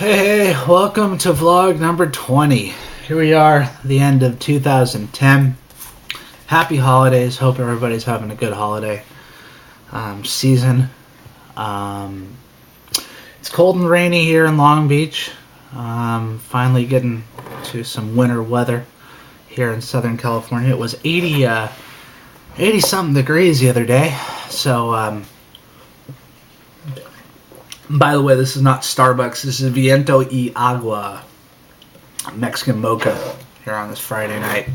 Hey, welcome to vlog number 20. Here we are, the end of 2010. Happy holidays. Hope everybody's having a good holiday season. It's cold and rainy here in Long Beach. Finally getting to some winter weather here in Southern California. It was 80 something degrees the other day. So, by the way, this is not Starbucks. This is Viento y Agua, Mexican mocha, here on this Friday night.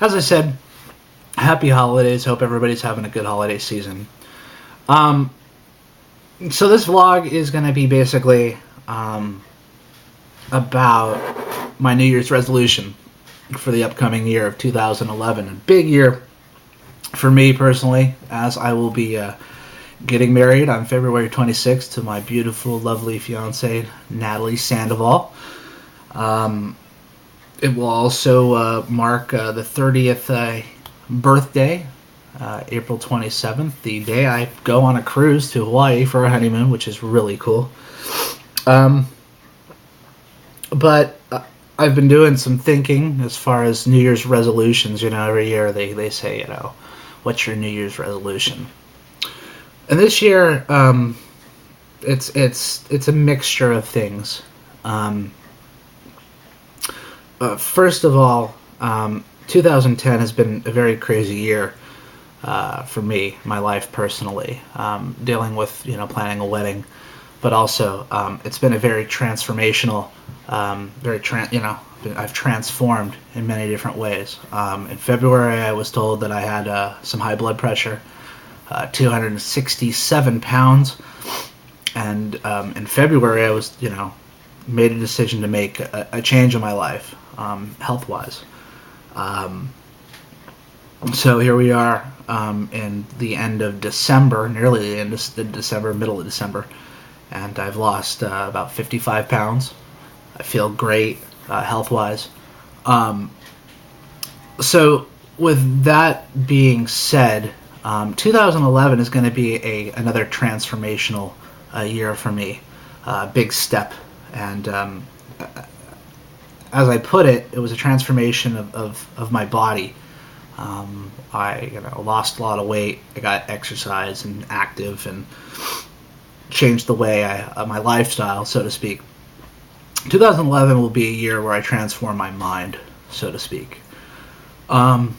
As I said, happy holidays. Hope everybody's having a good holiday season. So this vlog is going to be basically about my New Year's resolution for the upcoming year of 2011. A big year for me personally, as I will be getting married on February 26th to my beautiful, lovely fiancée, Natalie Sandoval. It will also mark the 30th birthday, April 27th, the day I go on a cruise to Hawaii for a honeymoon, which is really cool. But I've been doing some thinking as far as New Year's resolutions. You know, every year they say, you know, what's your New Year's resolution? And this year, it's a mixture of things. First of all, 2010 has been a very crazy year for me, my life personally, dealing with planning a wedding, but also it's been a very transformational, I've transformed in many different ways. In February, I was told that I had some high blood pressure. 267 pounds, and in February I was, made a decision to make a change in my life, health-wise. So here we are in the end of December, nearly the end of December, middle of December, and I've lost about 55 pounds. I feel great health-wise. So with that being said, 2011 is going to be another transformational year for me, big step, and as I put it, it was a transformation of my body. I lost a lot of weight. I got exercise and active and changed the way my lifestyle, so to speak. 2011 will be a year where I transform my mind, so to speak. And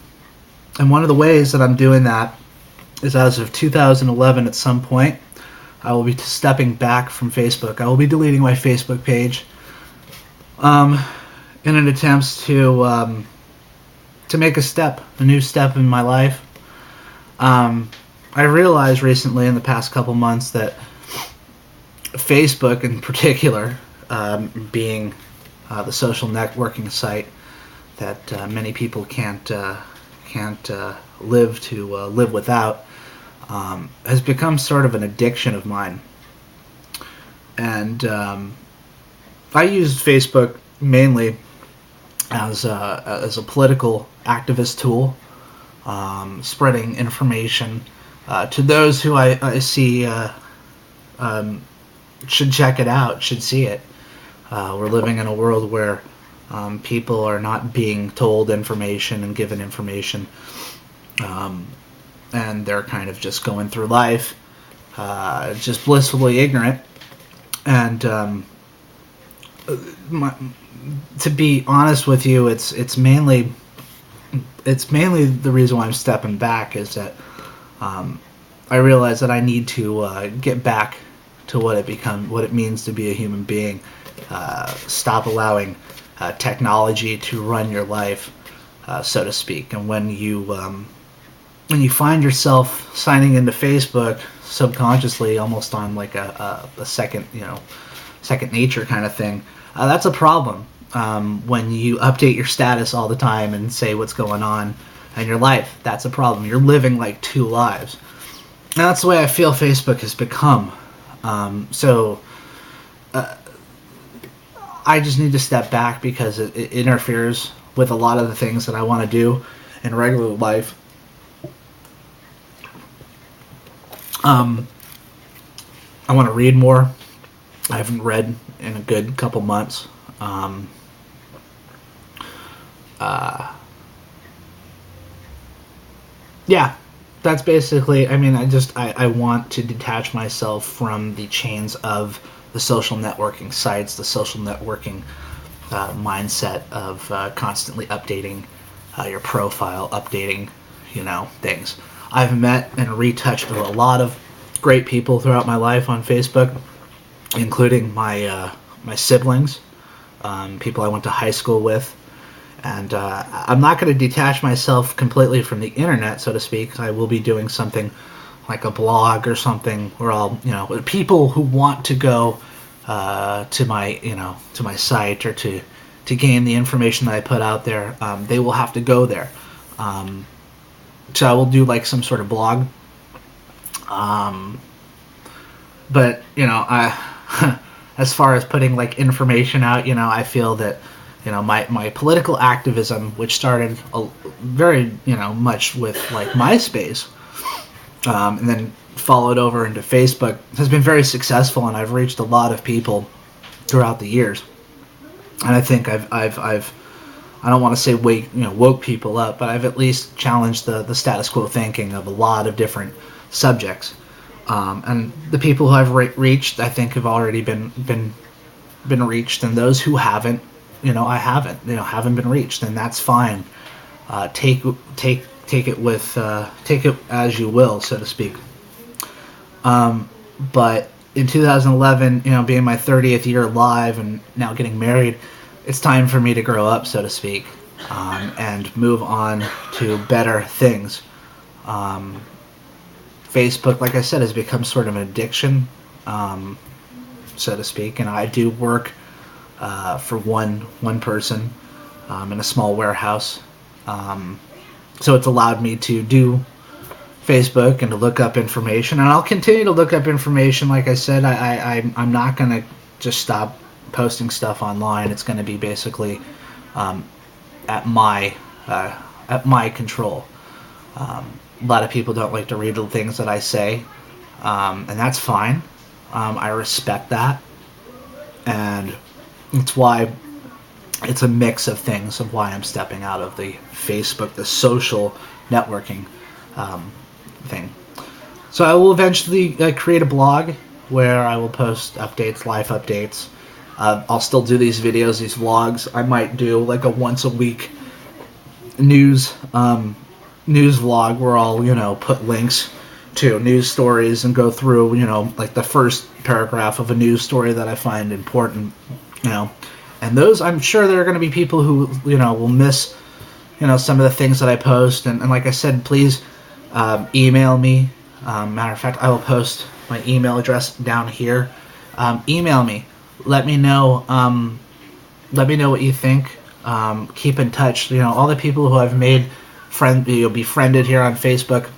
one of the ways that I'm doing that is as of 2011 at some point, I will be stepping back from Facebook. I will be deleting my Facebook page in an attempt to make a new step in my life. I realized recently in the past couple months that Facebook in particular, being the social networking site that many people can't live without, has become sort of an addiction of mine. And I use Facebook mainly as a political activist tool, spreading information to those who I see should check it out, should see it. We're living in a world where people are not being told information and given information. And they're kind of just going through life, just blissfully ignorant. And to be honest with you, it's mainly the reason why I'm stepping back is that I realize that I need to get back to what it means to be a human being. Stop allowing technology to run your life, so to speak. And when you find yourself signing into Facebook subconsciously, almost on like a second nature kind of thing, that's a problem. When you update your status all the time and say what's going on in your life, that's a problem. You're living like two lives. And that's the way I feel Facebook has become. So I just need to step back because it interferes with a lot of the things that I want to do in regular life. I want to read more. I haven't read in a good couple months. Yeah, that's basically. I mean, I want to detach myself from the chains of the social networking sites, the social networking mindset of constantly updating your profile, updating, things. I've met and retouched with a lot of great people throughout my life on Facebook, including my siblings, people I went to high school with, and I'm not going to detach myself completely from the internet, so to speak. I will be doing something like a blog or something where I'll, people who want to go to my site or to gain the information that I put out there, they will have to go there. So I will do like some sort of blog. But I, as far as putting like information out, I feel that my political activism, which started very much with like MySpace, and then followed over into Facebook, has been very successful, and I've reached a lot of people throughout the years. And I think I've I don't want to say woke people up, but I've at least challenged the status quo thinking of a lot of different subjects. And the people who I've reached, I think, have already been reached, and those who haven't, haven't been reached, and that's fine. Take it as you will, so to speak. But in 2011, being my 30th year live and now getting married, it's time for me to grow up, so to speak, and move on to better things. Facebook, like I said, has become sort of an addiction, so to speak, and I do work for one person in a small warehouse. So it's allowed me to do Facebook and to look up information, and I'll continue to look up information. Like I said, I'm not going to just stop posting stuff online. It's going to be basically at my control. A lot of people don't like to read the things that I say, and that's fine. I respect that, and it's why it's a mix of things of why I'm stepping out of the Facebook, the social networking thing. So I will eventually create a blog where I will post updates, life updates. I'll still do these videos, these vlogs. I might do like a once a week news vlog where I'll put links to news stories and go through like the first paragraph of a news story that I find important. And those, I'm sure there are going to be people who will miss some of the things that I post, and like I said, please email me. Matter of fact, I will post my email address down here. Email me. Let me know. Let me know what you think. Keep in touch. All the people who I've made befriended here on Facebook.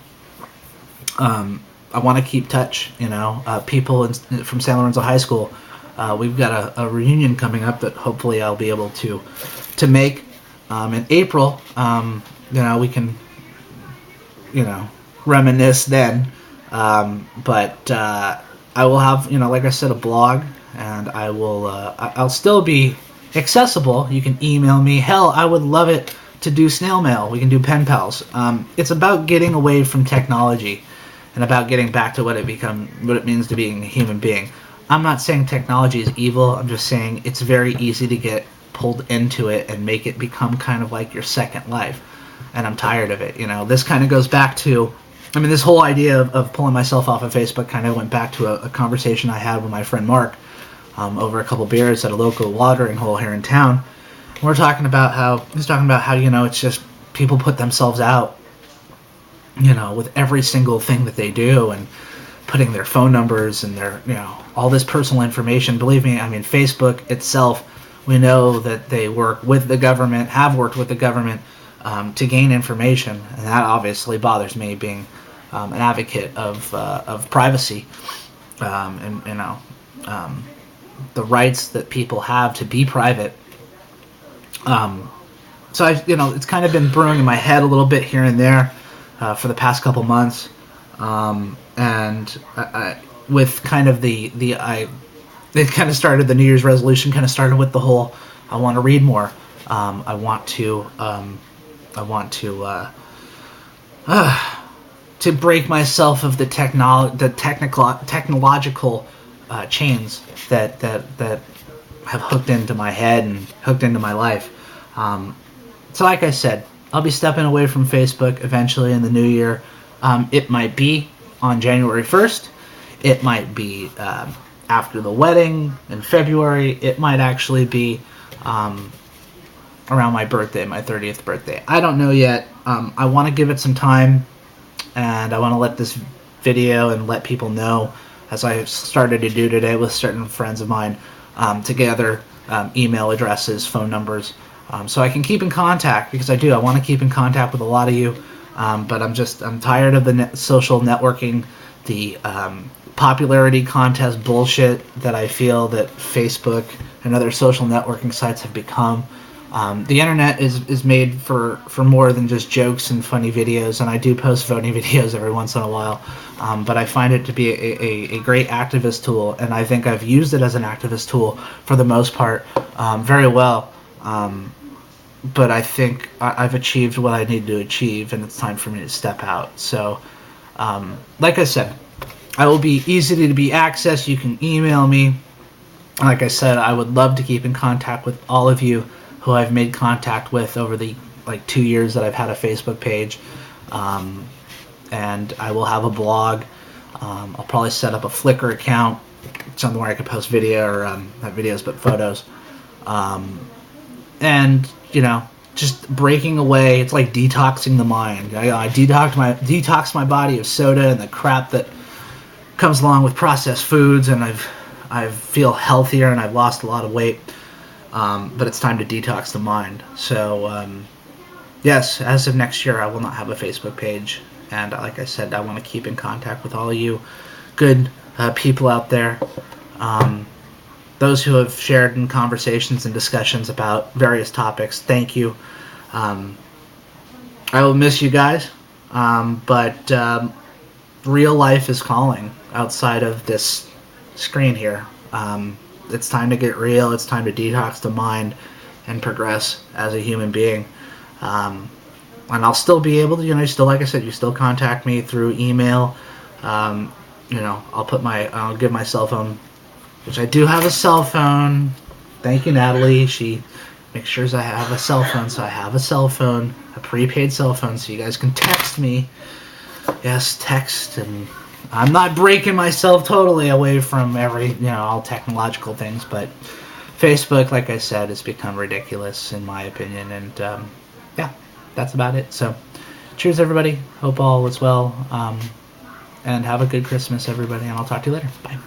I want to keep touch. People from San Lorenzo High School. We've got a reunion coming up that hopefully I'll be able to make in April. We can reminisce then. But I will have like I said, a blog, and I'll still be accessible. You can email me. Hell, I would love it to do snail mail. We can do pen pals. It's about getting away from technology and about getting back to what it means to being a human being. I'm not saying technology is evil. I'm just saying it's very easy to get pulled into it and make it become kind of like your second life. And I'm tired of it. This kind of goes back to, this whole idea of pulling myself off of Facebook kind of went back to a conversation I had with my friend Mark over a couple beers at a local watering hole here in town. We're talking about how it's just people put themselves out, with every single thing that they do, and putting their phone numbers and their, all this personal information. Believe me, Facebook itself, we know that they work with the government, have worked with the government to gain information, and that obviously bothers me, being an advocate of privacy, and the rights that people have to be private. So it's kind of been brewing in my head a little bit here and there for the past couple months. And I, with kind of the it kind of started, the New Year's resolution kind of started with the whole, I want to read more. I want to break myself of the technological chains that have hooked into my head and hooked into my life. So like I said, I'll be stepping away from Facebook eventually in the new year. It might be on January 1st. It might be after the wedding in February. It might actually be around my birthday, my 30th birthday. I don't know yet. I want to give it some time, and I want to let this video and let people know, as I started to do today with certain friends of mine, to gather email addresses, phone numbers, so I can keep in contact, because I want to keep in contact with a lot of you, but I'm tired of the social networking, the popularity contest bullshit that I feel that Facebook and other social networking sites have become. The internet is made for more than just jokes and funny videos, and I do post funny videos every once in a while, but I find it to be a great activist tool, and I think I've used it as an activist tool for the most part very well, but I think I've achieved what I need to achieve, and it's time for me to step out. So like I said, I will be easy to be accessed. You can email me. Like I said, I would love to keep in contact with all of you who I've made contact with over the 2 years that I've had a Facebook page, and I will have a blog. I'll probably set up a Flickr account, something where I could post video, or not videos but photos, and just breaking away. It's like detoxing the mind. I detox my body of soda and the crap that comes along with processed foods, and I feel healthier, and I've lost a lot of weight. But it's time to detox the mind. So, yes, as of next year, I will not have a Facebook page. And like I said, I want to keep in contact with all of you good people out there. Those who have shared in conversations and discussions about various topics, thank you. I will miss you guys. But real life is calling outside of this screen here. It's time to get real. It's time to detox the mind and progress as a human being. And I'll still be able to, still, like I said, you still contact me through email. I'll give my cell phone, which I do have a cell phone. Thank you, Natalie. She makes sure I have a cell phone, so I have a cell phone, a prepaid cell phone, so you guys can text me. Yes, text, and I'm not breaking myself totally away from all technological things, but Facebook, like I said, has become ridiculous in my opinion, and yeah, that's about it. So, cheers everybody, hope all is well, and have a good Christmas everybody, and I'll talk to you later. Bye.